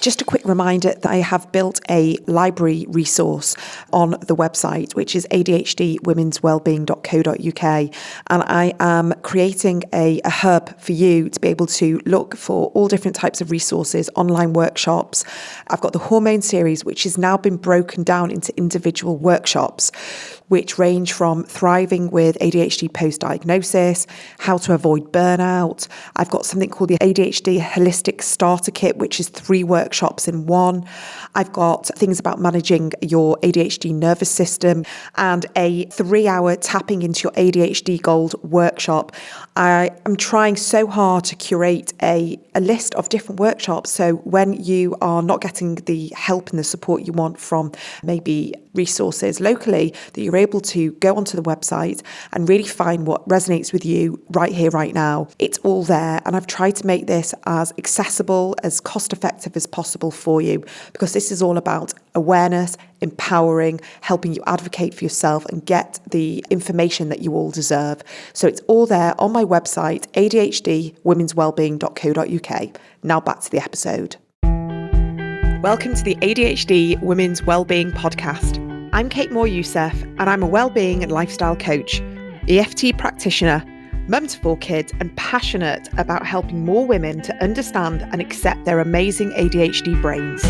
Just a quick reminder that I have built a library resource on the website, which is ADHDwomenswellbeing.co.uk. And I am creating a hub for you to be able to look for all different types of resources, online workshops. I've got the hormone series, which has now been broken down into individual workshops, which range from thriving with ADHD post-diagnosis, how to avoid burnout. I've got something called the ADHD Holistic Starter Kit, which is 3 workshops in one. I've got things about managing your ADHD nervous system and a 3-hour tapping into your ADHD Gold workshop. I am trying so hard to curate a list of different workshops. So when you are not getting the help and the support you want from maybe resources locally, that you're able to go onto the website and really find what resonates with you right here, right now. It's all there. And I've tried to make this as accessible, as cost effective as possible for you, because this is all about awareness, empowering, helping you advocate for yourself and get the information that you all deserve. So it's all there on my website, ADHDwomenswellbeing.co.uk. Now back to the episode. Welcome to the ADHD Women's Wellbeing podcast. I'm Kate Moore-Youssef, and I'm a wellbeing and lifestyle coach, EFT practitioner, mum to 4 kids, and passionate about helping more women to understand and accept their amazing ADHD brains.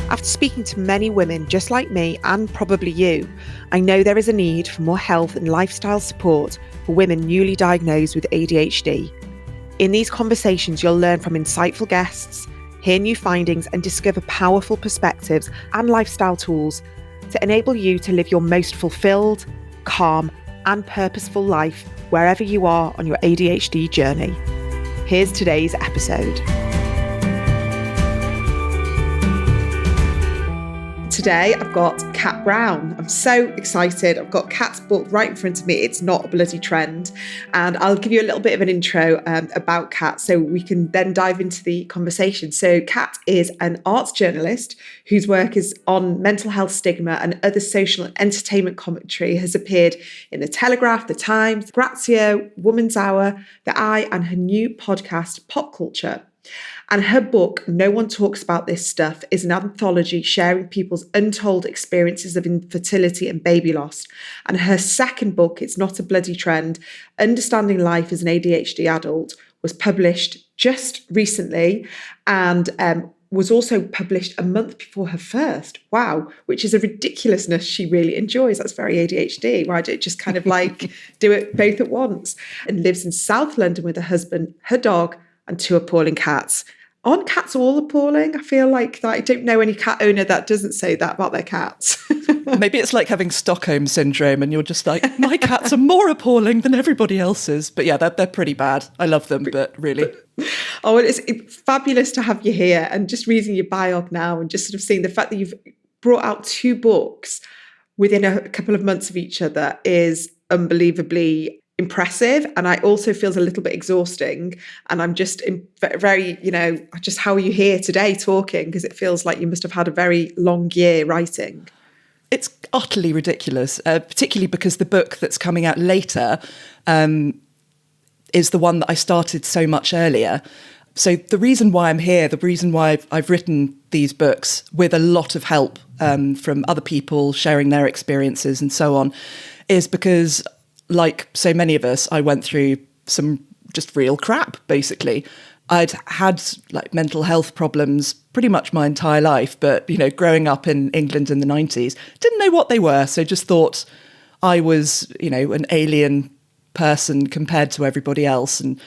After speaking to many women just like me, and probably you, I know there is a need for more health and lifestyle support for women newly diagnosed with ADHD. In these conversations, you'll learn from insightful guests, hear new findings, and discover powerful perspectives and lifestyle tools to enable you to live your most fulfilled, calm, and purposeful life wherever you are on your ADHD journey. Here's today's episode. Today, I've got Kat Brown. I'm so excited. I've got Kat's book right in front of me. It's Not a Bloody Trend. And I'll give you a little bit of an intro about Kat so we can then dive into the conversation. So Kat is an arts journalist whose work is on mental health stigma and other social and entertainment commentary, has appeared in The Telegraph, The Times, Grazia, Woman's Hour, The Eye, and her new podcast, Pop Culture. And her book, No One Talks About This Stuff, is an anthology sharing people's untold experiences of infertility and baby loss. And her second book, It's Not a Bloody Trend, Understanding Life as an ADHD Adult, was published just recently and was also published a month before her first. Wow, which is a ridiculousness she really enjoys. That's very ADHD. Why don't you just kind of like do it both at once? And lives in South London with her husband, her dog, and 2 appalling cats. Aren't cats all appalling? I feel like that. I don't know any cat owner that doesn't say that about their cats. Maybe it's like having Stockholm syndrome and you're just like, my cats are more appalling than everybody else's. But yeah, they're pretty bad. I love them, but really. Oh, well, it's fabulous to have you here, and just reading your bio now and just sort of seeing the fact that you've brought out 2 books within a couple of months of each other is unbelievably impressive, and I also feels a little bit exhausting. And I'm just very, just how are you here today talking? Because it feels like you must have had a very long year writing. It's utterly ridiculous, particularly because the book that's coming out later is the one that I started so much earlier. So the reason why I'm here, the reason why I've written these books with a lot of help from other people sharing their experiences and so on, is because, like so many of us, I went through some just real crap, basically. I'd had like mental health problems pretty much my entire life, but, growing up in England in the 90s, didn't know what they were. So just thought I was, an alien person compared to everybody else, and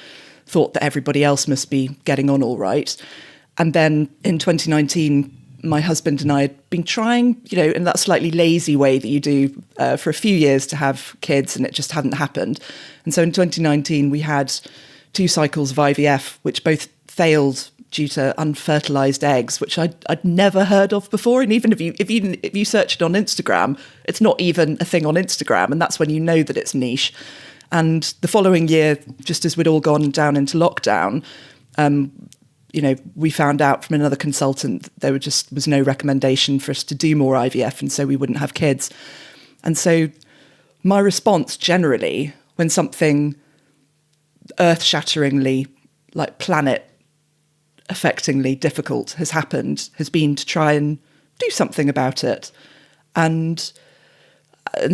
thought that everybody else must be getting on all right. And then in 2019, my husband and I had been trying, in that slightly lazy way that you do for a few years to have kids, and it just hadn't happened. And so in 2019, we had 2 cycles of IVF, which both failed due to unfertilized eggs, which I'd never heard of before. And even if you search it on Instagram, it's not even a thing on Instagram. And that's when you know that it's niche. And the following year, just as we'd all gone down into lockdown, we found out from another consultant that there was no recommendation for us to do more IVF, and so we wouldn't have kids. And so my response generally, when something earth-shatteringly, like planet affectingly difficult has happened has been to try and do something about it. And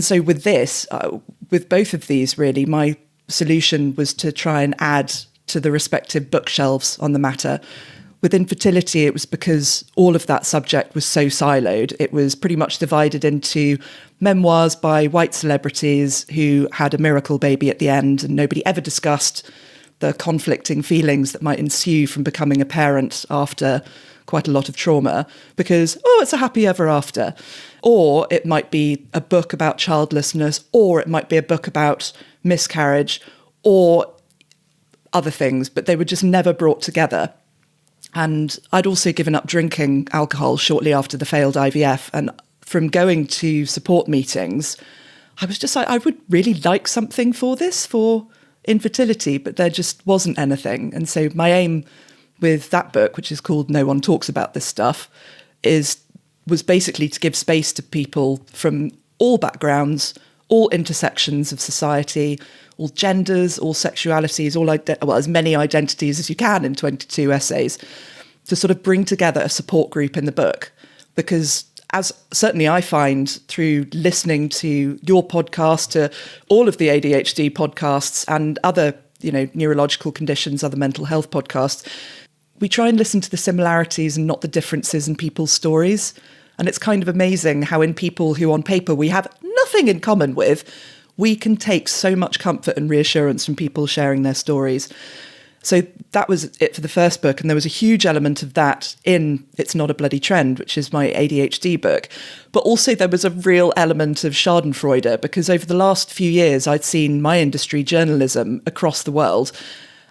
so with this, with both of these, really, my solution was to try and add to the respective bookshelves on the matter. With infertility, it was because all of that subject was so siloed. It was pretty much divided into memoirs by white celebrities who had a miracle baby at the end, and nobody ever discussed the conflicting feelings that might ensue from becoming a parent after quite a lot of trauma, because, it's a happy ever after. Or it might be a book about childlessness, or it might be a book about miscarriage, or other things, but they were just never brought together. And I'd also given up drinking alcohol shortly after the failed IVF. And from going to support meetings, I was just like, I would really like something for this, for infertility, but there just wasn't anything. And so my aim with that book, which is called No One Talks About This Stuff, was basically to give space to people from all backgrounds, all intersections of society, all genders, all sexualities, as many identities as you can in 22 essays, to sort of bring together a support group in the book. Because as certainly I find through listening to your podcast, to all of the ADHD podcasts and other, neurological conditions, other mental health podcasts, we try and listen to the similarities and not the differences in people's stories. And it's kind of amazing how in people who on paper we have nothing in common with, we can take so much comfort and reassurance from people sharing their stories. So that was it for the first book. And there was a huge element of that in It's Not a Bloody Trend, which is my ADHD book. But also there was a real element of Schadenfreude, because over the last few years, I'd seen my industry, journalism, across the world,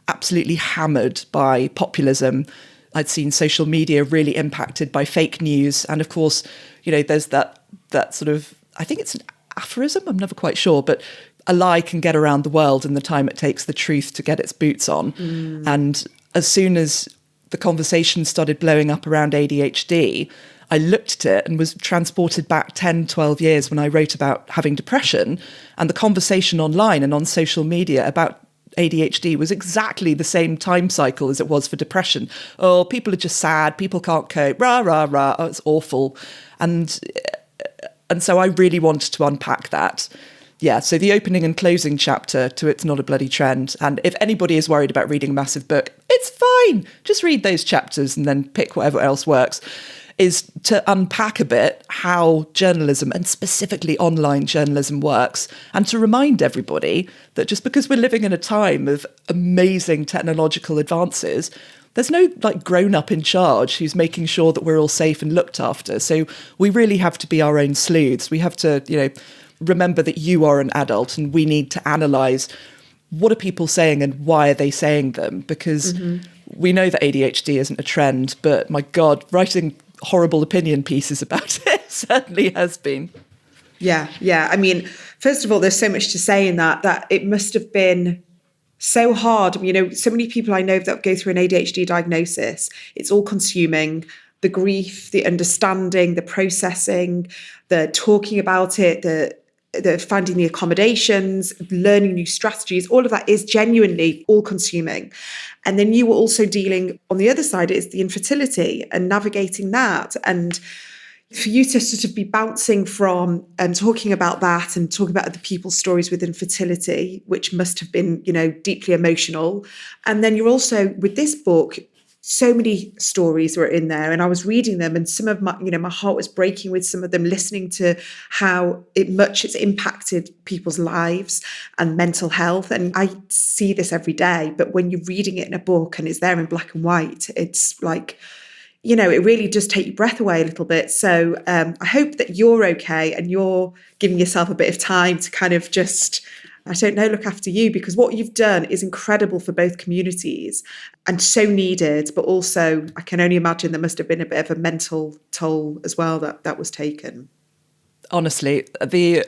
absolutely hammered by populism. I'd seen social media really impacted by fake news. And of course, there's that sort of, I think it's an aphorism, I'm never quite sure, but a lie can get around the world in the time it takes the truth to get its boots on. And as soon as the conversation started blowing up around ADHD, I looked at it and was transported back 10, 12 years when I wrote about having depression, and the conversation online and on social media about ADHD was exactly the same time cycle as it was for depression. Oh, people are just sad, people can't cope, rah, rah, rah, oh, it's awful. And so I really wanted to unpack that. Yeah, so the opening and closing chapter to It's Not a Bloody Trend. And if anybody is worried about reading a massive book, it's fine. Just read those chapters and then pick whatever else works. Is to unpack a bit how journalism, and specifically online journalism, works, and to remind everybody that just because we're living in a time of amazing technological advances, there's no grown-up in charge who's making sure that we're all safe and looked after. So we really have to be our own sleuths. We have to, remember that you are an adult, and we need to analyse what are people saying and why are they saying them? Because we know that ADHD isn't a trend, but my God, writing horrible opinion pieces about it certainly has been. Yeah. I mean, first of all, there's so much to say in that it must have been so hard. So many people I know that go through an ADHD diagnosis, it's all consuming. The grief, the understanding, the processing, the talking about it, the finding the accommodations, learning new strategies, all of that is genuinely all consuming. And then you were also dealing on the other side is the infertility and navigating that. And for you to sort of be bouncing from talking about that and talking about other people's stories with infertility, which must have been, deeply emotional. And then you're also with this book, so many stories were in there, and I was reading them, and some of my, my heart was breaking with some of them, listening to how it's impacted people's lives and mental health. And I see this every day, but when you're reading it in a book and it's there in black and white, it's like, it really does take your breath away a little bit. So I hope that you're okay and you're giving yourself a bit of time to kind of just, look after you, because what you've done is incredible for both communities and so needed, but also I can only imagine there must have been a bit of a mental toll as well that was taken. Honestly, the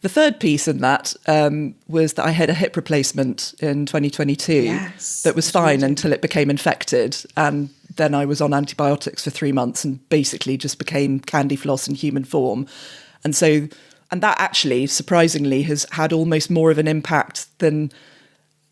third piece in that was that I had a hip replacement in 2022 that was fine until it became infected. And then I was on antibiotics for 3 months and basically just became candy floss in human form. And that actually, surprisingly, has had almost more of an impact than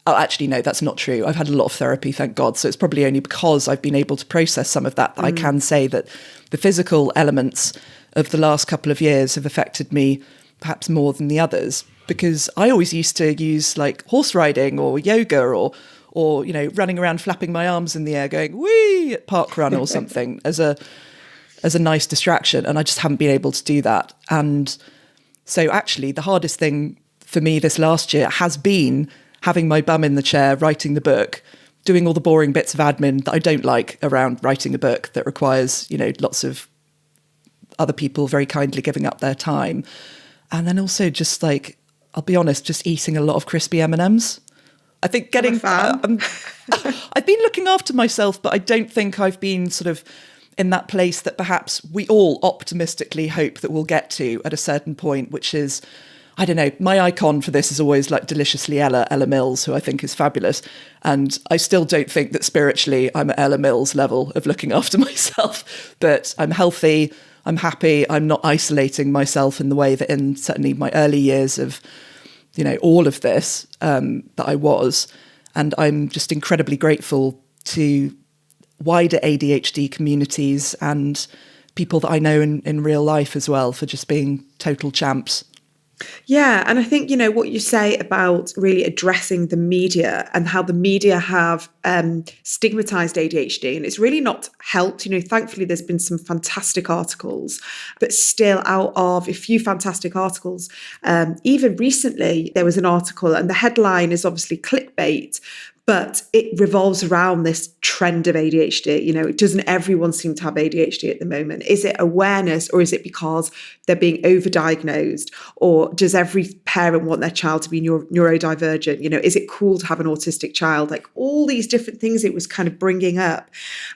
Oh, actually, no, that's not true. I've had a lot of therapy, thank God. So it's probably only because I've been able to process some of that I can say that the physical elements of the last couple of years have affected me perhaps more than the others. Because I always used to use like horse riding or yoga or running around flapping my arms in the air going wee at park run or something as a nice distraction, and I just haven't been able to do that. And so actually the hardest thing for me this last year has been having my bum in the chair, writing the book, doing all the boring bits of admin that I don't like around writing a book that requires, lots of other people very kindly giving up their time. And then also just like, I'll be honest, just eating a lot of crispy M&Ms. I think I've been looking after myself, but I don't think I've been sort of in that place that perhaps we all optimistically hope that we'll get to at a certain point, which is, I don't know, my icon for this is always like Deliciously Ella Mills, who I think is fabulous. And I still don't think that spiritually I'm at Ella Mills' level of looking after myself, but I'm healthy, I'm happy, I'm not isolating myself in the way that in certainly my early years of, all of this that I was. And I'm just incredibly grateful to wider ADHD communities and people that I know in real life as well for just being total champs. Yeah, and I think, what you say about really addressing the media and how the media have stigmatized ADHD, and it's really not helped. Thankfully, there's been some fantastic articles, but still out of a few fantastic articles, even recently, there was an article and the headline is obviously clickbait, but it revolves around this trend of ADHD. Doesn't everyone seem to have ADHD at the moment? Is it awareness, or is it because they're being overdiagnosed? Or does every parent want their child to be neurodivergent? Is it cool to have an autistic child? Like all these different things it was kind of bringing up.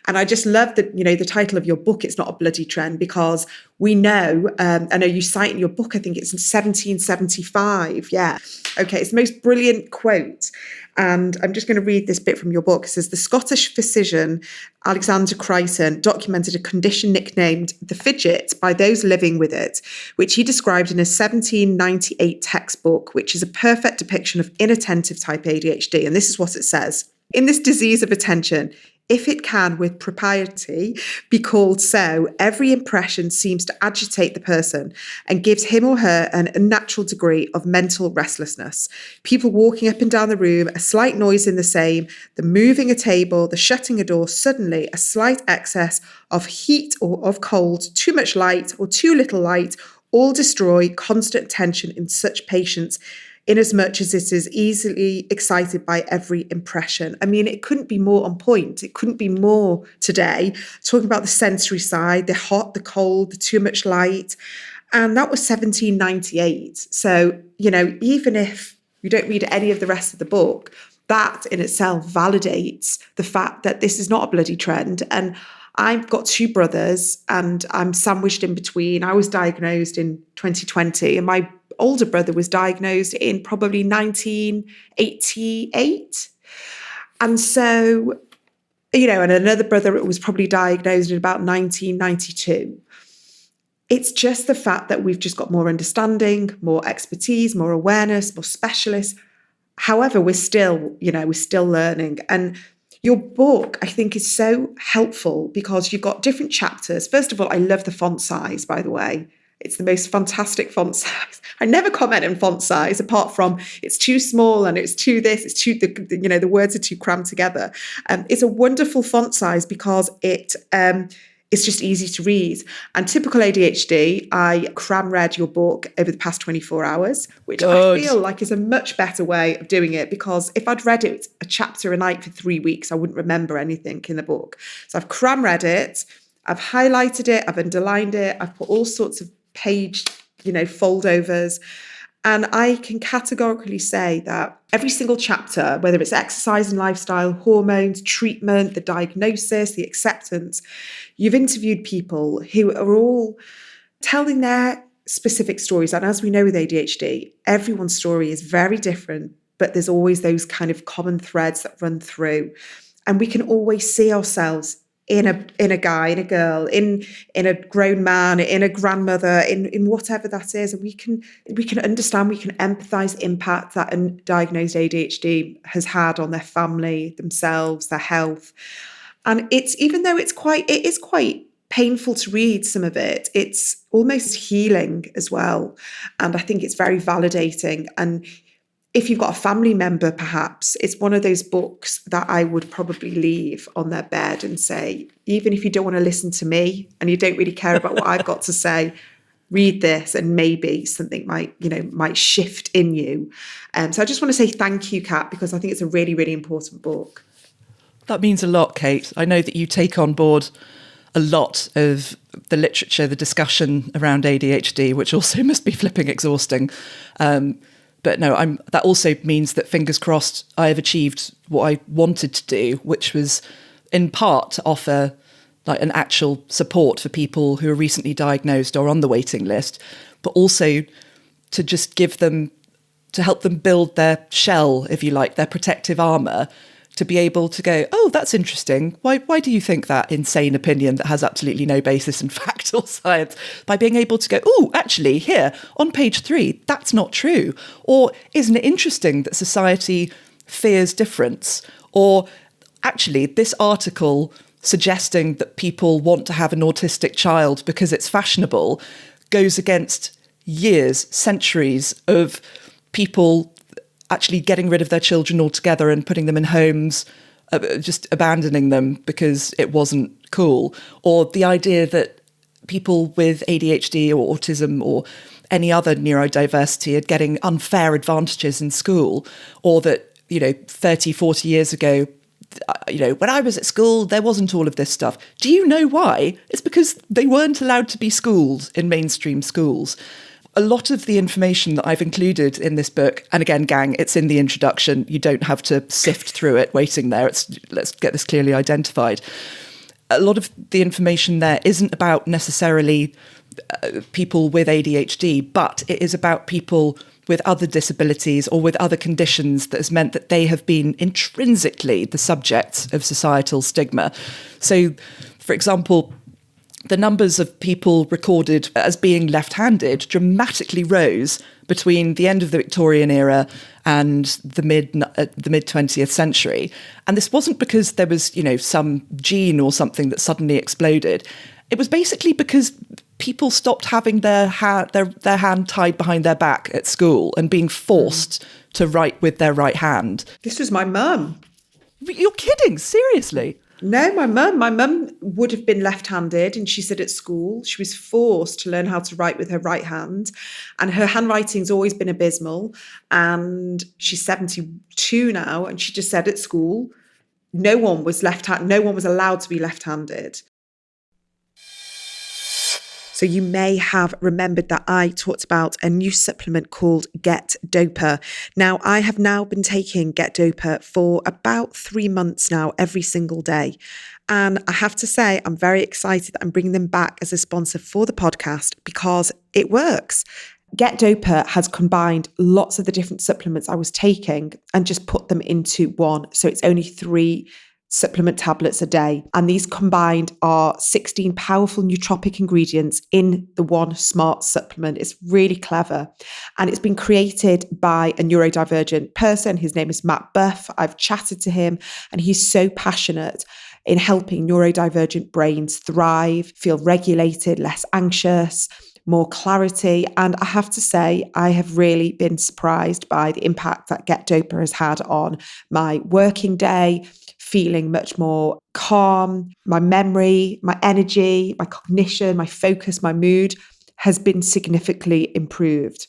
And I just love that, the title of your book, It's Not a Bloody Trend, because we know, I know you cite in your book, I think it's in 1775. Yeah. Okay. It's the most brilliant quote. And I'm just going to read this bit from your book. It says, the Scottish physician Alexander Crichton documented a condition nicknamed the fidget by those living with it, which he described in a 1798 textbook, which is a perfect depiction of inattentive type ADHD. And this is what it says. In this disease of attention, if it can with propriety be called so, every impression seems to agitate the person and gives him or her an unnatural degree of mental restlessness. People walking up and down the room, a slight noise in the same, the moving a table, the shutting a door, suddenly a slight excess of heat or of cold, too much light or too little light, all destroy constant attention in such patients, inasmuch as it is easily excited by every impression. I mean, it couldn't be more on point. It couldn't be more today, talking about the sensory side, the hot, the cold, the too much light. And that was 1798. So, even if you don't read any of the rest of the book, that in itself validates the fact that this is not a bloody trend. And I've got two brothers and I'm sandwiched in between. I was diagnosed in 2020 and my older brother was diagnosed in probably 1988. And so, and another brother was probably diagnosed in about 1992. It's just the fact that we've just got more understanding, more expertise, more awareness, more specialists. However, we're still learning. And your book, I think, is so helpful because you've got different chapters. First of all, I love the font size, by the way. It's the most fantastic font size. I never comment on font size apart from it's too small and it's too this, it's too, the words are too crammed together. It's a wonderful font size because it's just easy to read. And typical ADHD, I cram read your book over the past 24 hours, which I feel like is a much better way of doing it because if I'd read it a chapter a night for 3 weeks, I wouldn't remember anything in the book. So I've cram read it, I've highlighted it, I've underlined it, I've put all sorts of page, foldovers. And I can categorically say that every single chapter, whether it's exercise and lifestyle, hormones, treatment, the diagnosis, the acceptance, you've interviewed people who are all telling their specific stories. And as we know with ADHD, everyone's story is very different, but there's always those kind of common threads that run through. And we can always see ourselves in a guy, in a girl, in a grown man, in a grandmother, in whatever that is. And we can understand, we can empathise the impact that undiagnosed ADHD has had on their family, themselves, their health. And it is quite painful to read some of it. It's almost healing as well. And I think it's very validating. And if you've got a family member, perhaps, it's one of those books that I would probably leave on their bed and say, even if you don't want to listen to me and you don't really care about what I've got to say, read this and maybe something might shift in you. So I just want to say thank you, Kat, because I think it's a really, really important book. That means a lot, Kate. I know that you take on board a lot of the literature, the discussion around ADHD, which also must be flipping exhausting. But no, that also means that, fingers crossed, I have achieved what I wanted to do, which was in part to offer like an actual support for people who are recently diagnosed or on the waiting list, but also to just to help them build their shell, if you like, their protective armour, to be able to go, oh, that's interesting. Why do you think that insane opinion that has absolutely no basis in fact or science? By being able to go, oh, actually, here, on page 3, that's not true. Or isn't it interesting that society fears difference? Or actually, this article suggesting that people want to have an autistic child because it's fashionable goes against years, centuries of people actually getting rid of their children altogether and putting them in homes, just abandoning them because it wasn't cool. Or the idea that people with ADHD or autism or any other neurodiversity are getting unfair advantages in school, or that, 30, 40 years ago, when I was at school, there wasn't all of this stuff. Do you know why? It's because they weren't allowed to be schooled in mainstream schools. A lot of the information that I've included in this book, and again, gang, it's in the introduction. You don't have to sift through it waiting there. Let's get this clearly identified. A lot of the information there isn't about necessarily people with ADHD, but it is about people with other disabilities or with other conditions that has meant that they have been intrinsically the subjects of societal stigma. So, for example, the numbers of people recorded as being left-handed dramatically rose between the end of the Victorian era and the mid 20th century. And this wasn't because there was, some gene or something that suddenly exploded. It was basically because people stopped having their hand tied behind their back at school and being forced to write with their right hand. This was my mum. You're kidding, seriously? No, my mum would have been left-handed, and she said at school she was forced to learn how to write with her right hand, and her handwriting's always been abysmal, and she's 72 now, and she just said at school no one was allowed to be left-handed. So you may have remembered that I talked about a new supplement called Get Doper. Now, I have now been taking Get Doper for about 3 months now, every single day. And I have to say, I'm very excited that I'm bringing them back as a sponsor for the podcast because it works. Get Doper has combined lots of the different supplements I was taking and just put them into one. So it's only 3 supplement tablets a day. And these combined are 16 powerful nootropic ingredients in the one smart supplement. It's really clever. And it's been created by a neurodivergent person. His name is Matt Buff. I've chatted to him and he's so passionate in helping neurodivergent brains thrive, feel regulated, less anxious, more clarity. And I have to say, I have really been surprised by the impact that Get Doper has had on my working day, feeling much more calm. My memory, my energy, my cognition, my focus, my mood has been significantly improved.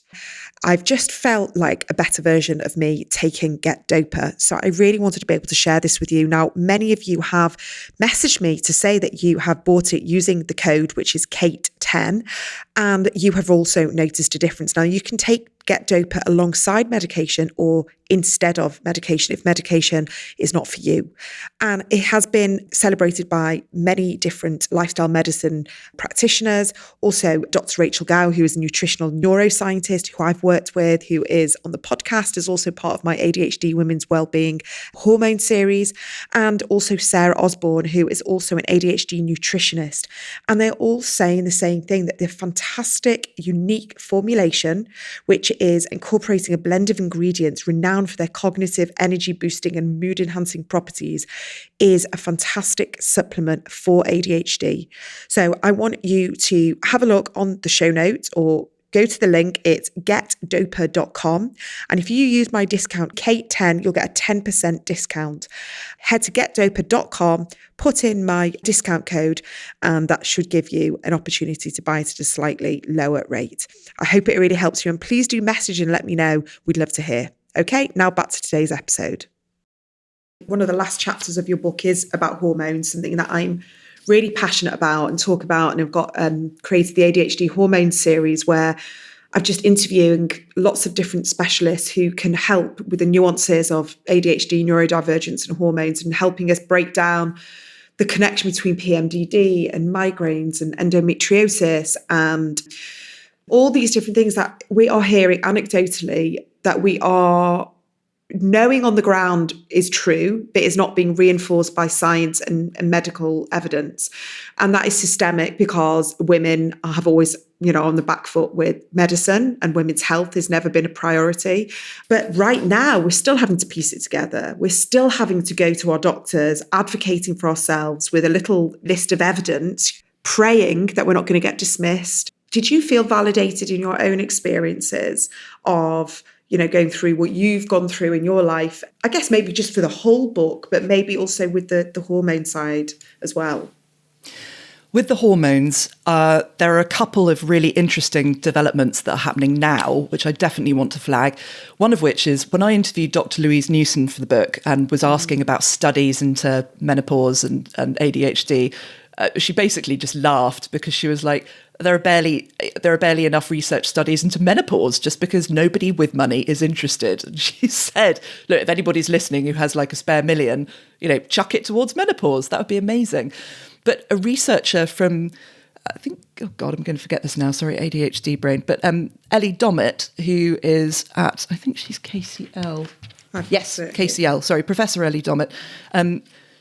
I've just felt like a better version of me taking Get Doper. So I really wanted to be able to share this with you. Now, many of you have messaged me to say that you have bought it using the code, which is Kate10, and you have also noticed a difference. Now, you can take Get Doper alongside medication or instead of medication if medication is not for you. And it has been celebrated by many different lifestyle medicine practitioners. Also, Dr. Rachel Gow, who is a nutritional neuroscientist, psychologist who I've worked with, who is on the podcast, is also part of my ADHD Women's Wellbeing Hormone series, and also Sarah Osborne, who is also an ADHD nutritionist. And they're all saying the same thing, that the fantastic, unique formulation, which is incorporating a blend of ingredients renowned for their cognitive, energy boosting and mood enhancing properties, is a fantastic supplement for ADHD. So I want you to have a look on the show notes or go to the link. It's getdopa.com. And if you use my discount Kate10, you'll get a 10% discount. Head to getdopa.com, put in my discount code, and that should give you an opportunity to buy it at a slightly lower rate. I hope it really helps you. And please do message and let me know. We'd love to hear. Okay, now back to today's episode. One of the last chapters of your book is about hormones, something that I'm really passionate about and talk about. And I've got created the ADHD Hormone series, where I'm just interviewing lots of different specialists who can help with the nuances of ADHD, neurodivergence and hormones, and helping us break down the connection between PMDD and migraines and endometriosis and all these different things that we are hearing anecdotally, that we are knowing on the ground is true, but is not being reinforced by science and medical evidence. And that is systemic, because women have always, on the back foot with medicine, and women's health has never been a priority. But right now, we're still having to piece it together. We're still having to go to our doctors, advocating for ourselves with a little list of evidence, praying that we're not going to get dismissed. Did you feel validated in your own experiences of going through what you've gone through in your life? I guess maybe just for the whole book, but maybe also with the hormone side as well. With the hormones, there are a couple of really interesting developments that are happening now, which I definitely want to flag. One of which is when I interviewed Dr. Louise Newson for the book and was asking about studies into menopause and ADHD, she basically just laughed, because she was like, there are barely enough research studies into menopause, just because nobody with money is interested. And she said, look, if anybody's listening who has like a spare million, chuck it towards menopause. That would be amazing. But a researcher from, I think, oh God, I'm going to forget this now. Sorry, ADHD brain. But Ellie Dommett, who is at, I think she's KCL. Yes, KCL. Sorry, Professor Ellie Dommett.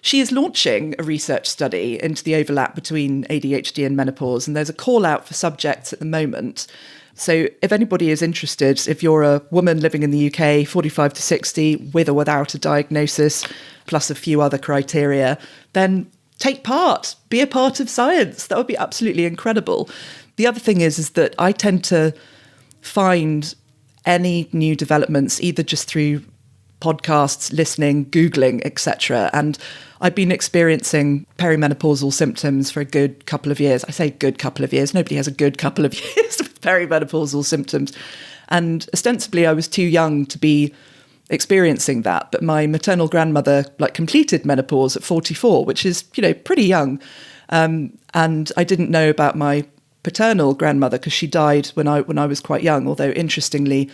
She is launching a research study into the overlap between ADHD and menopause, and there's a call out for subjects at the moment. So if anybody is interested, if you're a woman living in the UK, 45 to 60, with or without a diagnosis, plus a few other criteria, then take part, be a part of science. That would be absolutely incredible. The other thing is that I tend to find any new developments either just through podcasts, listening, Googling, etc. And I've been experiencing perimenopausal symptoms for a good couple of years. I say good couple of years. Nobody has a good couple of years with perimenopausal symptoms. And ostensibly, I was too young to be experiencing that. But my maternal grandmother completed menopause at 44, which is, pretty young. And I didn't know about my paternal grandmother because she died when I was quite young, although interestingly,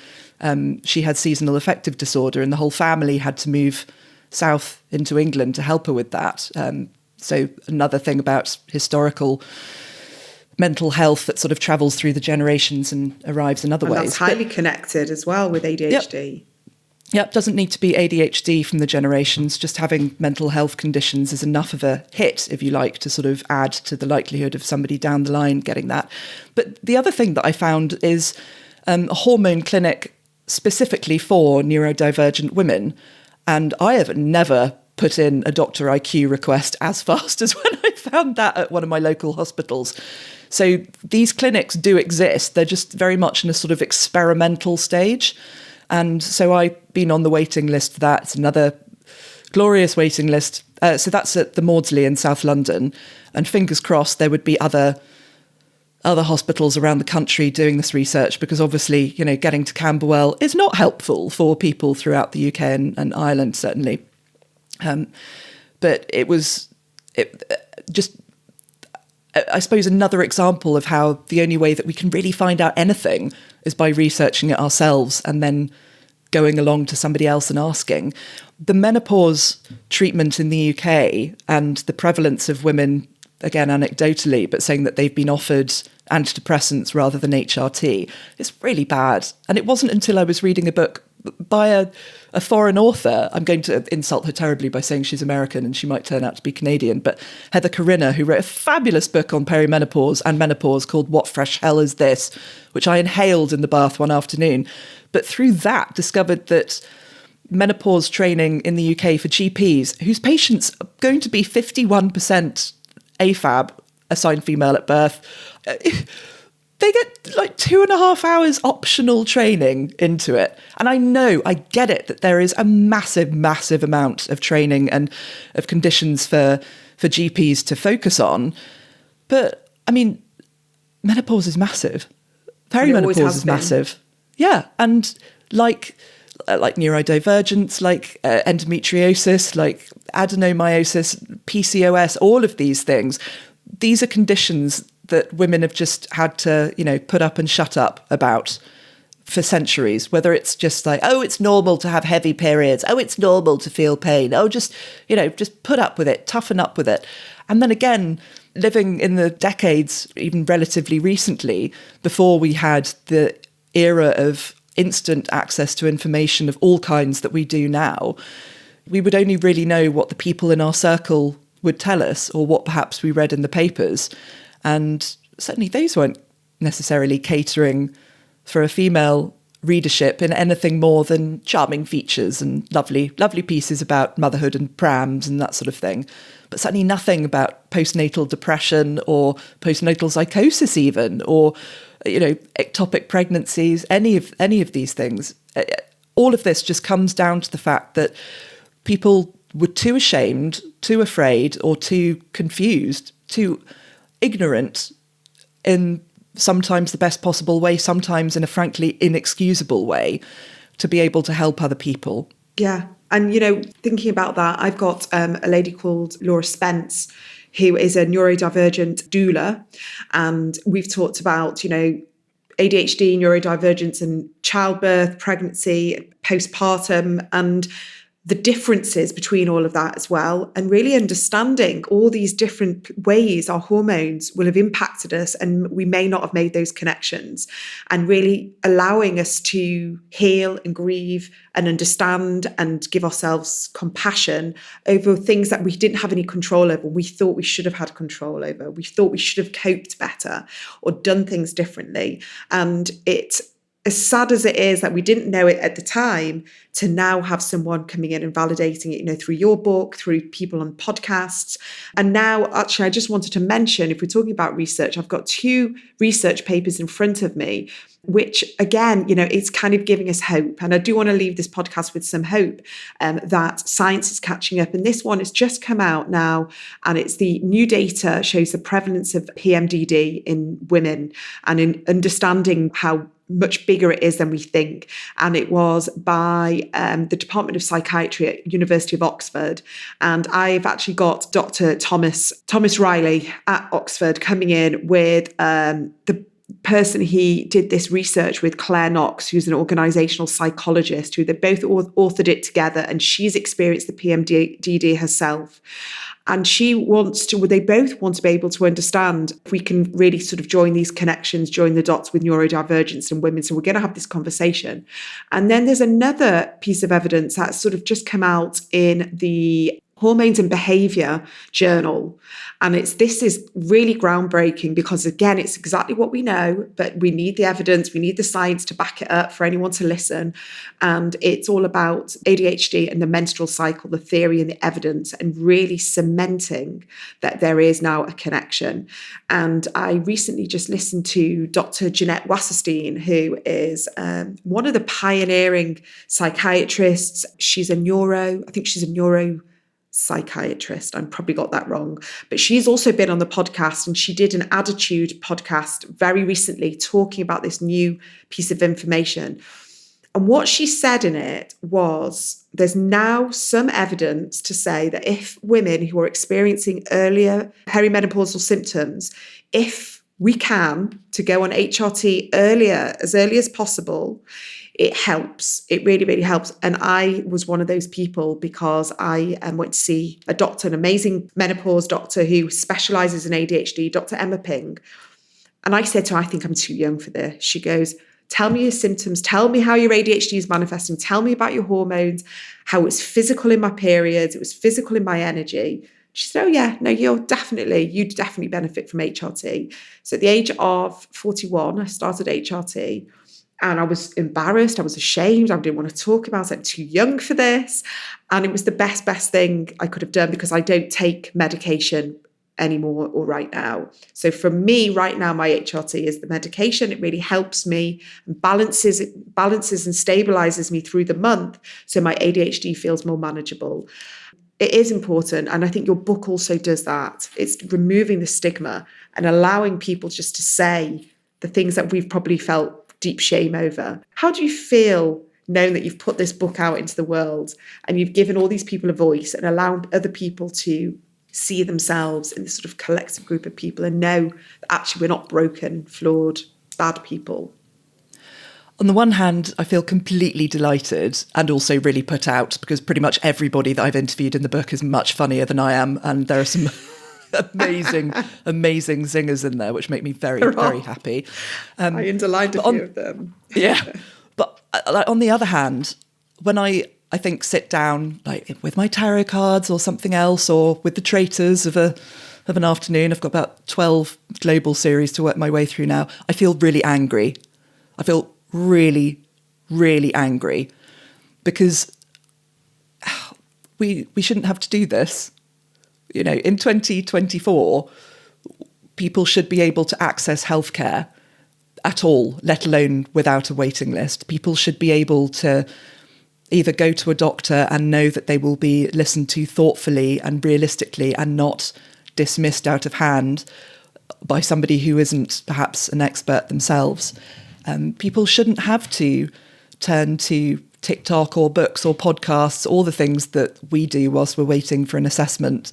she had seasonal affective disorder and the whole family had to move south into England to help her with that. So another thing about historical mental health that sort of travels through the generations and arrives in other ways. That's highly connected as well with ADHD. Yep, doesn't need to be ADHD from the generations. Just having mental health conditions is enough of a hit, if you like, to sort of add to the likelihood of somebody down the line getting that. But the other thing that I found is a hormone clinic specifically for neurodivergent women. And I have never put in a Dr. IQ request as fast as when I found that at one of my local hospitals. So these clinics do exist. They're just very much in a sort of experimental stage. And so I've been on the waiting list for that. It's another glorious waiting list. So that's at the Maudsley in South London. And fingers crossed there would be other hospitals around the country doing this research, because obviously, getting to Camberwell is not helpful for people throughout the UK and Ireland, certainly. But it was just, I suppose, another example of how the only way that we can really find out anything is by researching it ourselves and then going along to somebody else and asking. The menopause treatment in the UK and the prevalence of women again, anecdotally, but saying that they've been offered antidepressants rather than HRT. It's really bad. And it wasn't until I was reading a book by a foreign author, I'm going to insult her terribly by saying she's American and she might turn out to be Canadian, but Heather Corinna, who wrote a fabulous book on perimenopause and menopause called What Fresh Hell Is This?, which I inhaled in the bath one afternoon. But through that, discovered that menopause training in the UK for GPs, whose patients are going to be 51% AFAB, assigned female at birth, they get like 2.5 hours optional training into it. And I get it that there is a massive, massive amount of training and of conditions for GPs to focus on. But I mean, menopause is massive. Perimenopause is massive. Yeah. And like neurodivergence, like endometriosis, like adenomyosis, PCOS, all of these things, these are conditions that women have just had to, put up and shut up about for centuries, whether it's just like, oh, it's normal to have heavy periods. Oh, it's normal to feel pain. Oh, just put up with it, toughen up with it. And then again, living in the decades, even relatively recently, before we had the era of instant access to information of all kinds that we do now, we would only really know what the people in our circle would tell us or what perhaps we read in the papers. And certainly those weren't necessarily catering for a female readership in anything more than charming features and lovely pieces about motherhood and prams and that sort of thing. But certainly nothing about postnatal depression or postnatal psychosis even, or, ectopic pregnancies, any of these things. All of this just comes down to the fact that people were too ashamed, too afraid, or too confused, too ignorant in sometimes the best possible way, sometimes in a frankly inexcusable way, to be able to help other people. Yeah. And, thinking about that, I've got a lady called Laura Spence, who is a neurodivergent doula. And we've talked about, ADHD, neurodivergence and childbirth, pregnancy, postpartum, and the differences between all of that as well, and really understanding all these different ways our hormones will have impacted us and we may not have made those connections, and really allowing us to heal and grieve and understand and give ourselves compassion over things that we didn't have any control over. We thought we should have had control over. We thought we should have coped better or done things differently. And it's as sad as it is that we didn't know it at the time, to now have someone coming in and validating it, through your book, through people on podcasts. And now, actually, I just wanted to mention, if we're talking about research, I've got 2 research papers in front of me, which again, it's kind of giving us hope. And I do want to leave this podcast with some hope that science is catching up. And this one has just come out now, and it's the new data shows the prevalence of PMDD in women, and in understanding how much bigger it is than we think. And it was by the Department of Psychiatry at University of Oxford. And I've actually got Dr. Thomas Riley at Oxford coming in with the person he did this research with, Claire Knox, who's an organizational psychologist, who they both authored it together, and she's experienced the PMDD herself. And they both want to be able to understand if we can really sort of join these connections, join the dots with neurodivergence in women. So we're going to have this conversation. And then there's another piece of evidence that's sort of just come out in the Hormones and Behaviour Journal. And this is really groundbreaking, because again, it's exactly what we know, but we need the evidence, we need the science to back it up for anyone to listen. And it's all about ADHD and the menstrual cycle, the theory and the evidence, and really cementing that there is now a connection. And I recently just listened to Dr. Jeanette Wasserstein, who is one of the pioneering psychiatrists. She's a neuro psychiatrist. I probably got that wrong, but she's also been on the podcast, and she did an attitude podcast very recently talking about this new piece of information. And what she said in it was, there's now some evidence to say that if women who are experiencing earlier perimenopausal symptoms, if we can, to go on HRT as early as possible, it helps. It really, really helps. And I was one of those people because I went to see a doctor, an amazing menopause doctor who specialises in ADHD, Dr. Emma Ping. And I said to her, I think I'm too young for this. She goes, tell me your symptoms. Tell me how your ADHD is manifesting. Tell me about your hormones, how it's physical in my periods. It was physical in my energy. She said, oh yeah, no, you'd definitely benefit from HRT. So at the age of 41, I started HRT and I was embarrassed. I was ashamed. I didn't want to talk about it. I'm too young for this. And it was the best thing I could have done because I don't take medication anymore or right now. So for me right now, my HRT is the medication. It really helps me and balances and stabilizes me through the month. So my ADHD feels more manageable. It is important. And I think your book also does that. It's removing the stigma and allowing people just to say the things that we've probably felt deep shame over. How do you feel knowing that you've put this book out into the world and you've given all these people a voice and allowed other people to see themselves in this sort of collective group of people and know that actually we're not broken, flawed, bad people? On the one hand, I feel completely delighted and also really put out because pretty much everybody that I've interviewed in the book is much funnier than I am. And there are some amazing zingers in there, which make me very, very happy. I underlined a few of them. Yeah. But on the other hand, when I think sit down like with my tarot cards or something else or with the traitors of an afternoon, I've got about 12 global series to work my way through now, I feel really angry. I feel really, really angry because we shouldn't have to do this. You know, in 2024, people should be able to access healthcare at all, let alone without a waiting list. People should be able to either go to a doctor and know that they will be listened to thoughtfully and realistically and not dismissed out of hand by somebody who isn't perhaps an expert themselves. People shouldn't have to turn to TikTok or books or podcasts, all the things that we do whilst we're waiting for an assessment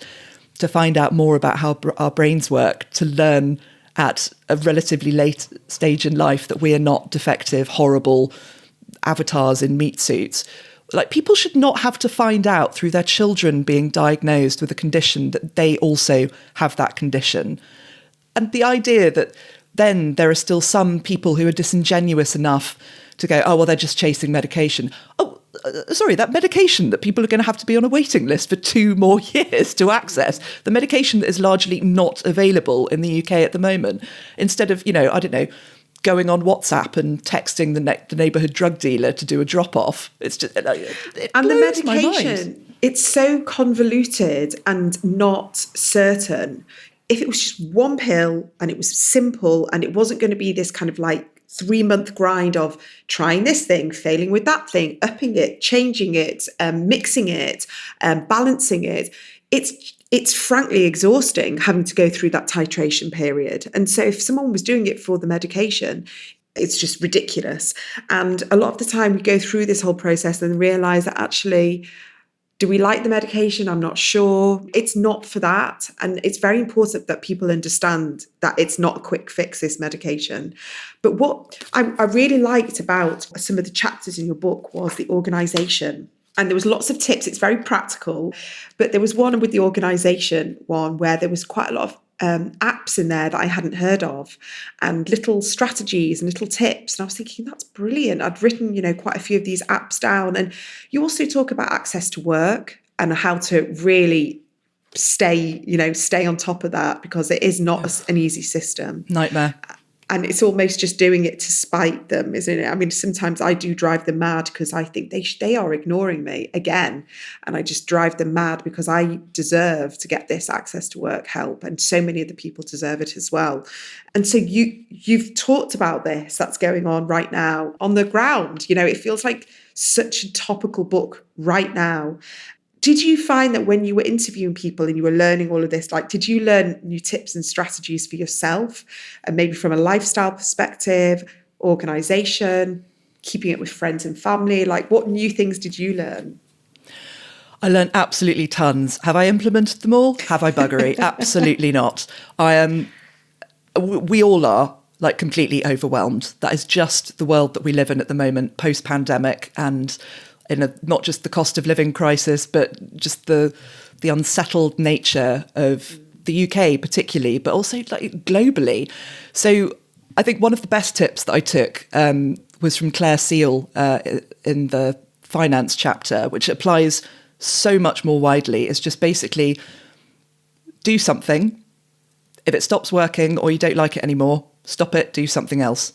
to find out more about how our brains work, to learn at a relatively late stage in life that we are not defective, horrible avatars in meat suits. Like, people should not have to find out through their children being diagnosed with a condition that they also have that condition. And the idea that then there are still some people who are disingenuous enough to go, oh, well, they're just chasing medication. Oh, sorry, that medication that people are going to have to be on a waiting list for 2 more years to access, the medication that is largely not available in the UK at the moment, instead of, I don't know, going on WhatsApp and texting the neighbourhood drug dealer to do a drop-off. It's just, it and the blows my medication, mind. It's so convoluted and not certain. If it was just one pill and it was simple and it wasn't going to be this kind of like 3-month grind of trying this thing, failing with that thing, upping it, changing it, mixing it, balancing it, it's frankly exhausting having to go through that titration period. And so if someone was doing it for the medication, it's just ridiculous. And a lot of the time we go through this whole process and realise that actually, do we like the medication? I'm not sure. It's not for that. And it's very important that people understand that it's not a quick fix, this medication. But what I really liked about some of the chapters in your book was the organisation. And there was lots of tips. It's very practical. But there was one with the organisation one where there was quite a lot of apps in there that I hadn't heard of and little strategies and little tips. And I was thinking, that's brilliant. I'd written, quite a few of these apps down. And you also talk about access to work and how to really stay on top of that, because it is not an easy system. Nightmare. And it's almost just doing it to spite them, isn't it? I mean, sometimes I do drive them mad because I think they are ignoring me again. And I just drive them mad because I deserve to get this access to work help. And so many other people deserve it as well. And so you've talked about this that's going on right now on the ground. It feels like such a topical book right now. Did you find that when you were interviewing people and you were learning all of this, did you learn new tips and strategies for yourself, and maybe from a lifestyle perspective, organisation, keeping it with friends and family? What new things did you learn? I learned absolutely tons. Have I implemented them all? Have I buggery? Absolutely not. we all are like completely overwhelmed. That is just the world that we live in at the moment, post-pandemic, and not just the cost of living crisis, but just the unsettled nature of the UK particularly, but also like globally. So I think one of the best tips that I took was from Claire Seal in the finance chapter, which applies so much more widely. It's just basically do something. If it stops working or you don't like it anymore, stop it, do something else.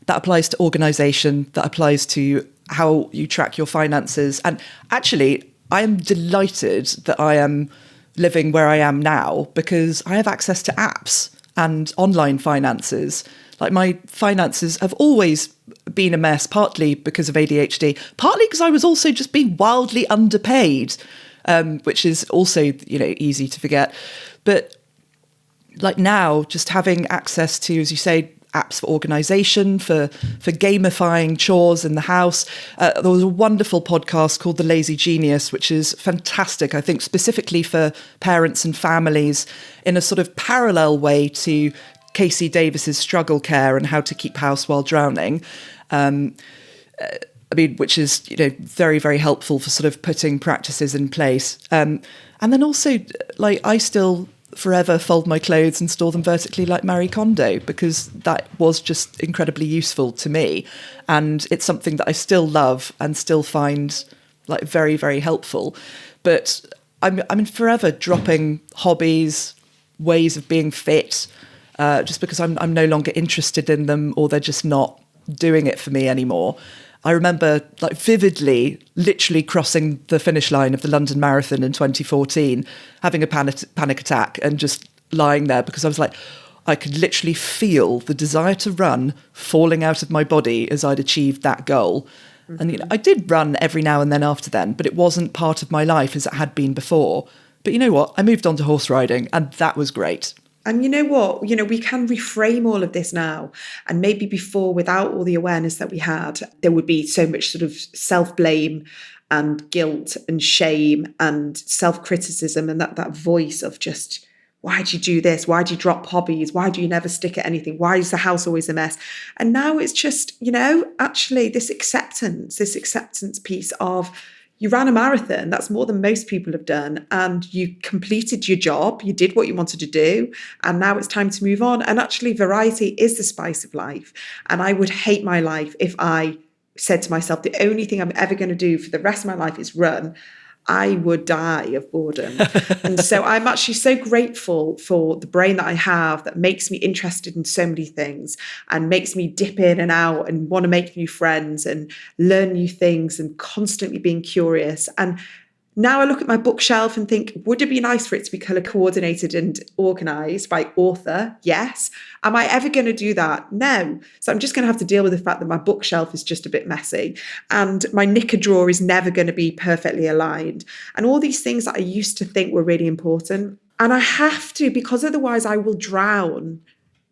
That applies to organisation, that applies to how you track your finances. And actually, I am delighted that I am living where I am now because I have access to apps and online finances. Like my finances have always been a mess, partly because of ADHD, partly because I was also just being wildly underpaid, which is also, easy to forget. But like now, just having access to, as you say, apps for organisation, for gamifying chores in the house. There was a wonderful podcast called The Lazy Genius, which is fantastic, I think, specifically for parents and families in a sort of parallel way to Casey Davis's Struggle Care and How to Keep House While Drowning. Which is, very, very helpful for sort of putting practices in place. And then also, like, I still forever fold my clothes and store them vertically like Marie Kondo, because that was just incredibly useful to me. And it's something that I still love and still find like very, very helpful. But I'm forever dropping hobbies, ways of being fit, just because I'm no longer interested in them or they're just not doing it for me anymore. I remember like vividly, literally crossing the finish line of the London Marathon in 2014, having a panic attack and just lying there because I was like, I could literally feel the desire to run falling out of my body as I'd achieved that goal. Mm-hmm. And I did run every now and then after then, but it wasn't part of my life as it had been before. But you know what? I moved on to horse riding and that was great. And you know what? We can reframe all of this now. And maybe before, without all the awareness that we had, there would be so much sort of self-blame and guilt and shame and self-criticism and that voice of just, why do you do this? Why do you drop hobbies? Why do you never stick at anything? Why is the house always a mess? And now it's just, actually this acceptance piece of, you ran a marathon, that's more than most people have done, and you completed your job, you did what you wanted to do, and now it's time to move on. And actually, variety is the spice of life. And I would hate my life if I said to myself, the only thing I'm ever going to do for the rest of my life is run. I would die of boredom. And so I'm actually so grateful for the brain that I have that makes me interested in so many things and makes me dip in and out and want to make new friends and learn new things and constantly being curious. And now I look at my bookshelf and think, would it be nice for it to be colour coordinated and organised by author? Yes. Am I ever going to do that? No. So I'm just going to have to deal with the fact that my bookshelf is just a bit messy and my knicker drawer is never going to be perfectly aligned. And all these things that I used to think were really important. And I have to, because otherwise I will drown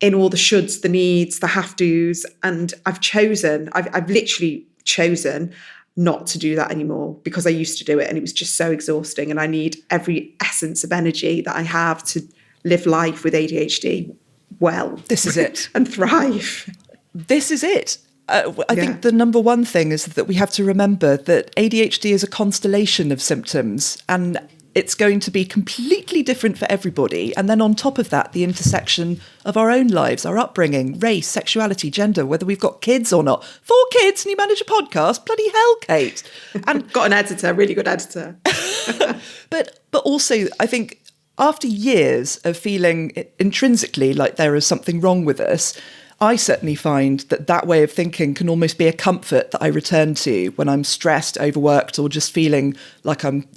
in all the shoulds, the needs, the have-tos. And I've literally chosen not to do that anymore because I used to do it and it was just so exhausting. And I need every essence of energy that I have to live life with ADHD well. This is it. And thrive. This is it. I think the number one thing is that we have to remember that ADHD is a constellation of symptoms and it's going to be completely different for everybody. And then on top of that, the intersection of our own lives, our upbringing, race, sexuality, gender, whether we've got kids or not. 4 kids and you manage a podcast? Bloody hell, Kate. And got an editor, really good editor. But also, I think after years of feeling intrinsically like there is something wrong with us, I certainly find that way of thinking can almost be a comfort that I return to when I'm stressed, overworked, or just feeling like I'm,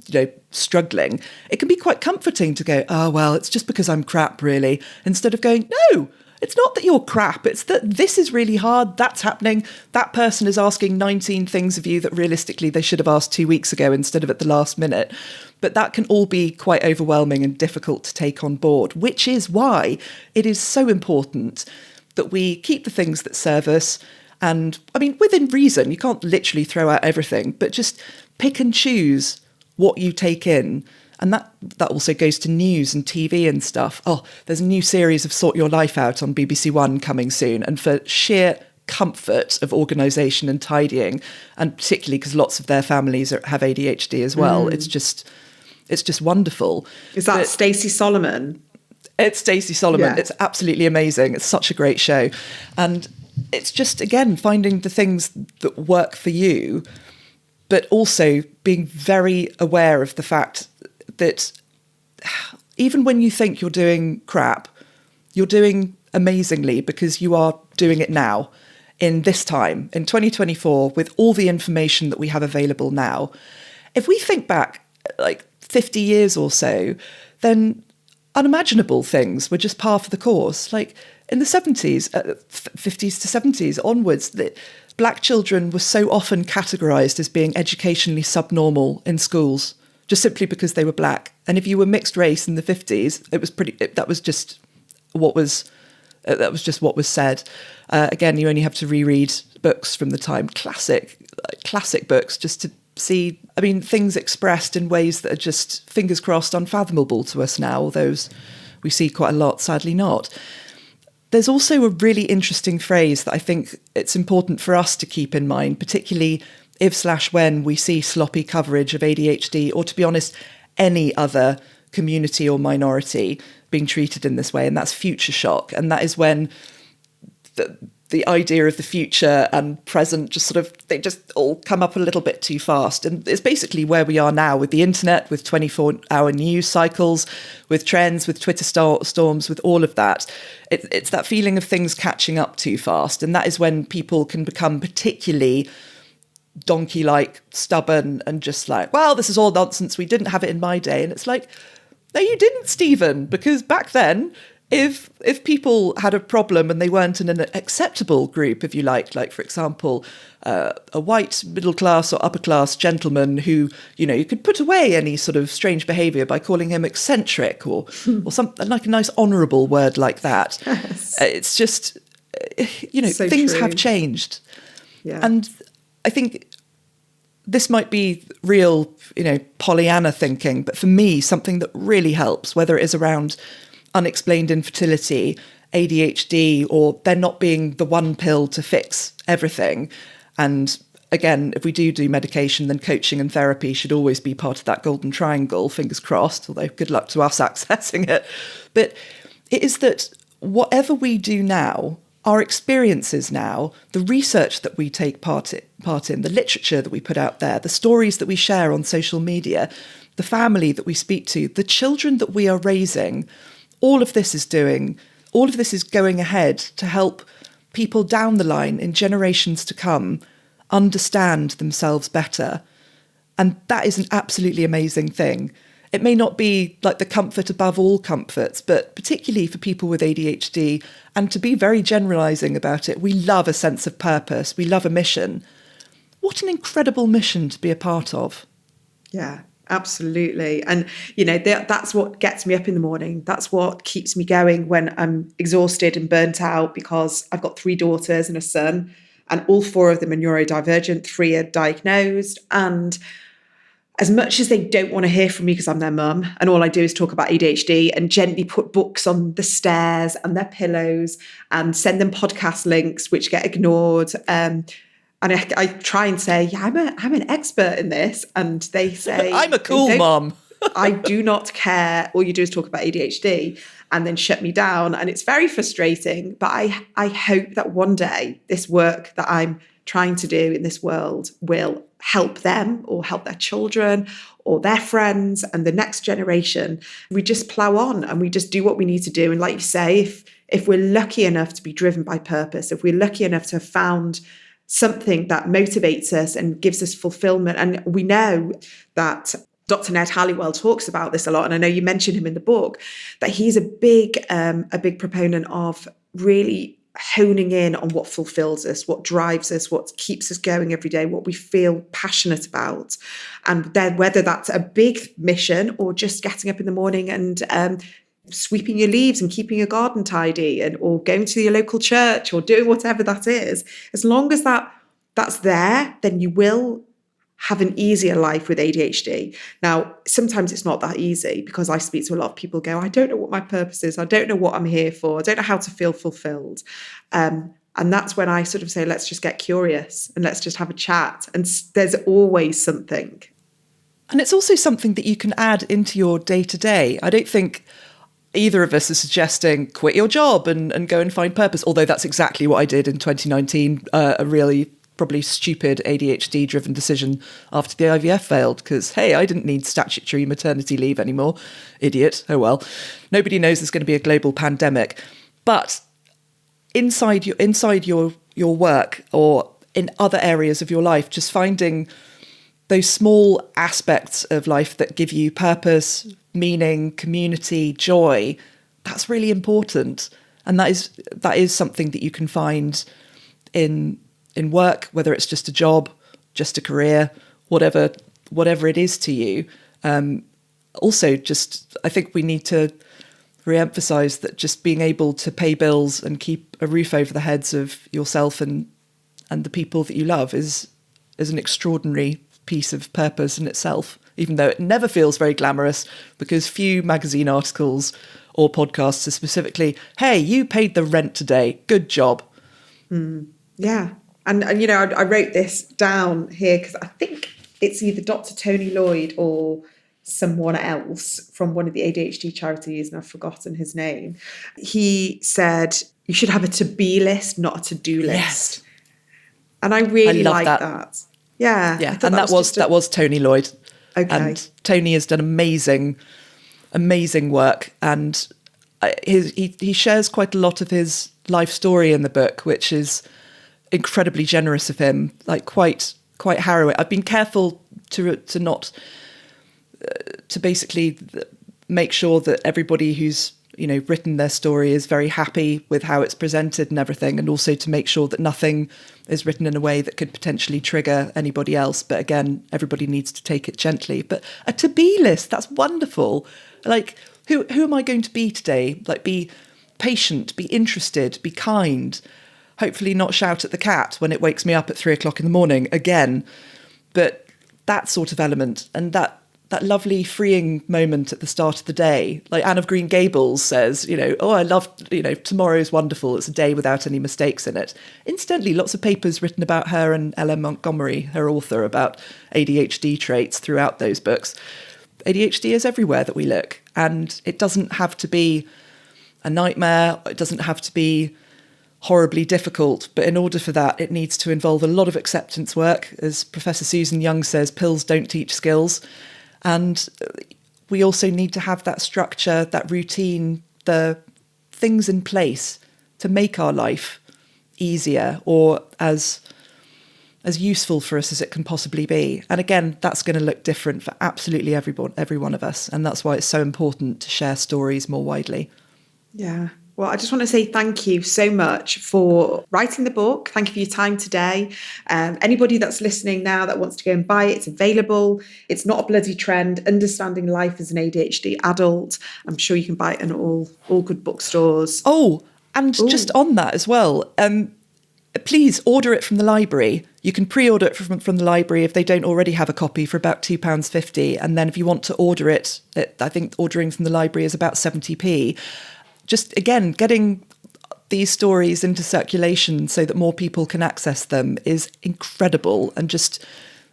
struggling. It can be quite comforting to go, oh, well, it's just because I'm crap, really, instead of going, no, it's not that you're crap. It's that this is really hard. That's happening. That person is asking 19 things of you that realistically they should have asked 2 weeks ago instead of at the last minute. But that can all be quite overwhelming and difficult to take on board, which is why it is so important that we keep the things that serve us. And I mean, within reason, you can't literally throw out everything, but just pick and choose what you take in And that also goes to news and TV and stuff. Oh, there's a new series of Sort Your Life Out on BBC One coming soon. And for sheer comfort of organisation and tidying, and particularly because lots of their families have ADHD as well, it's just wonderful. Is that Stacey Solomon? It's Stacey Solomon. Yeah. It's absolutely amazing. It's such a great show. And it's just, again, finding the things that work for you, but also being very aware of the fact that even when you think you're doing crap, you're doing amazingly because you are doing it now, in this time, in 2024, with all the information that we have available now. If we think back like 50 years or so, then unimaginable things were just par for the course. Like in the 70s, 50s to 70s onwards, that black children were so often categorised as being educationally subnormal in schools, just simply because they were black. And if you were mixed race in the 50s, that was just what was said. Again, you only have to reread books from the time, classic books, just to see, things expressed in ways that are just, fingers crossed, unfathomable to us now, although we see quite a lot, sadly not. There's also a really interesting phrase that I think it's important for us to keep in mind, particularly if/when we see sloppy coverage of ADHD, or to be honest, any other community or minority being treated in this way, and that's future shock. And that is when the idea of the future and present they just all come up a little bit too fast. And it's basically where we are now with the internet, with 24-hour news cycles, with trends, with Twitter storms, with all of that. It's that feeling of things catching up too fast. And that is when people can become particularly donkey-like, stubborn, and just like, well, this is all nonsense. We didn't have it in my day. And it's like, no, you didn't, Stephen, because back then, if people had a problem and they weren't in an acceptable group, if you like for example, a white middle class or upper class gentleman who, you could put away any sort of strange behaviour by calling him eccentric or something like a nice honourable word like that. Yes. It's just, So things true. have changed. Yeah. And I think this might be real, Pollyanna thinking, but for me, something that really helps, whether it is around unexplained infertility, ADHD, or there not being the one pill to fix everything. And again, if we do medication, then coaching and therapy should always be part of that golden triangle, fingers crossed, although good luck to us accessing it. But it is that whatever we do now, our experiences now, the research that we take part in, the literature that we put out there, the stories that we share on social media, the family that we speak to, the children that we are raising, all of this is going ahead to help people down the line in generations to come understand themselves better. And that is an absolutely amazing thing. It may not be like the comfort above all comforts, but particularly for people with ADHD, and to be very generalising about it, we love a sense of purpose. We love a mission. What an incredible mission to be a part of. Yeah. Absolutely. And, that's what gets me up in the morning. That's what keeps me going when I'm exhausted and burnt out, because I've got 3 daughters and a son, and all 4 of them are neurodivergent, 3 are diagnosed. And as much as they don't want to hear from me because I'm their mum, and all I do is talk about ADHD and gently put books on the stairs and their pillows and send them podcast links, which get ignored. And I try and say, yeah, I'm an expert in this. And they say, I'm a cool mom. I do not care. All you do is talk about ADHD and then shut me down. And it's very frustrating. But I hope that one day this work that I'm trying to do in this world will help them or help their children or their friends and the next generation. We just plow on and we just do what we need to do. And like you say, if we're lucky enough to be driven by purpose, if we're lucky enough to have found something that motivates us and gives us fulfillment. And we know that Dr. Ned Halliwell talks about this a lot. And I know you mentioned him in the book, that he's a big proponent of really honing in on what fulfills us, what drives us, what keeps us going every day, what we feel passionate about. And then whether that's a big mission or just getting up in the morning and sweeping your leaves and keeping your garden tidy, or going to your local church or doing whatever that is, as long as that's there, then you will have an easier life with ADHD. Now, sometimes it's not that easy because I speak to a lot of people who go, I don't know what my purpose is. I don't know what I'm here for. I don't know how to feel fulfilled. And that's when I sort of say, let's just get curious and let's just have a chat. And there's always something. And it's also something that you can add into your day-to-day. I don't think either of us is suggesting quit your job and go and find purpose, although that's exactly what I did in 2019, a really probably stupid ADHD-driven decision after the IVF failed because, hey, I didn't need statutory maternity leave anymore. Idiot. Oh, well. Nobody knows there's going to be a global pandemic. But inside your work or in other areas of your life, just finding those small aspects of life that give you purpose, meaning, community, joy, that's really important. And that is something that you can find in work, whether it's just a job, just a career, whatever it is to you. Also, just I think we need to re-emphasize that just being able to pay bills and keep a roof over the heads of yourself and the people that you love is an extraordinary piece of purpose in itself, even though it never feels very glamorous because few magazine articles or podcasts are specifically, hey, you paid the rent today, good job. Yeah. And I wrote this down here because I think it's either Dr. Tony Lloyd or someone else from one of the ADHD charities, and I've forgotten his name. He said, you should have a to-be list, not a to-do list. Yes. And I really like that. Yeah. Yeah. And that was Tony Lloyd. Okay. And Tony has done amazing work. And he shares quite a lot of his life story in the book, which is incredibly generous of him, like quite harrowing. I've been careful to basically make sure that everybody who's written their story is very happy with how it's presented and everything, and also to make sure that nothing is written in a way that could potentially trigger anybody else. But again, everybody needs to take it gently. But a to-be list, that's wonderful. Like, who am I going to be today? Like, be patient, be interested, be kind. Hopefully not shout at the cat when it wakes me up at 3:00 in the morning again. But that sort of element and that lovely freeing moment at the start of the day, like Anne of Green Gables says, I love, tomorrow's wonderful. It's a day without any mistakes in it. Incidentally, lots of papers written about her and Ellen Montgomery, her author, about ADHD traits throughout those books. ADHD is everywhere that we look, and it doesn't have to be a nightmare. It doesn't have to be horribly difficult, but in order for that, it needs to involve a lot of acceptance work. As Professor Susan Young says, pills don't teach skills. And we also need to have that structure, that routine, the things in place to make our life easier or as useful for us as it can possibly be. And again, that's going to look different for absolutely every one of us. And that's why it's so important to share stories more widely. Yeah. Well, I just want to say thank you so much for writing the book. Thank you for your time today. Anybody that's listening now that wants to go and buy it, it's available. It's not a bloody trend. Understanding Life as an ADHD Adult. I'm sure you can buy it in all good bookstores. Oh, and just on that as well, please order it from the library. You can pre-order it from the library if they don't already have a copy for about £2.50. And then if you want to order it, I think ordering from the library is about 70p. Just, again, getting these stories into circulation so that more people can access them is incredible. And just,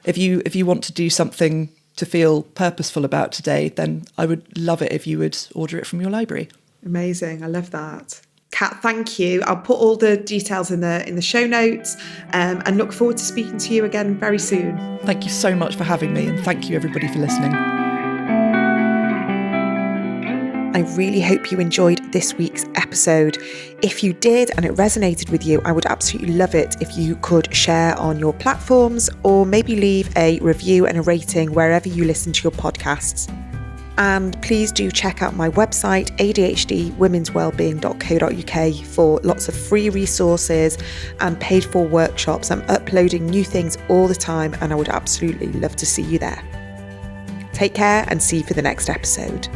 if you want to do something to feel purposeful about today, then I would love it if you would order it from your library. Amazing. I love that. Kat, thank you. I'll put all the details in the show notes and look forward to speaking to you again very soon. Thank you so much for having me, and thank you everybody for listening. I really hope you enjoyed this week's episode. If you did and it resonated with you, I would absolutely love it if you could share on your platforms or maybe leave a review and a rating wherever you listen to your podcasts. And please do check out my website, adhdwomenswellbeing.co.uk, for lots of free resources and paid for workshops. I'm uploading new things all the time and I would absolutely love to see you there. Take care and see you for the next episode.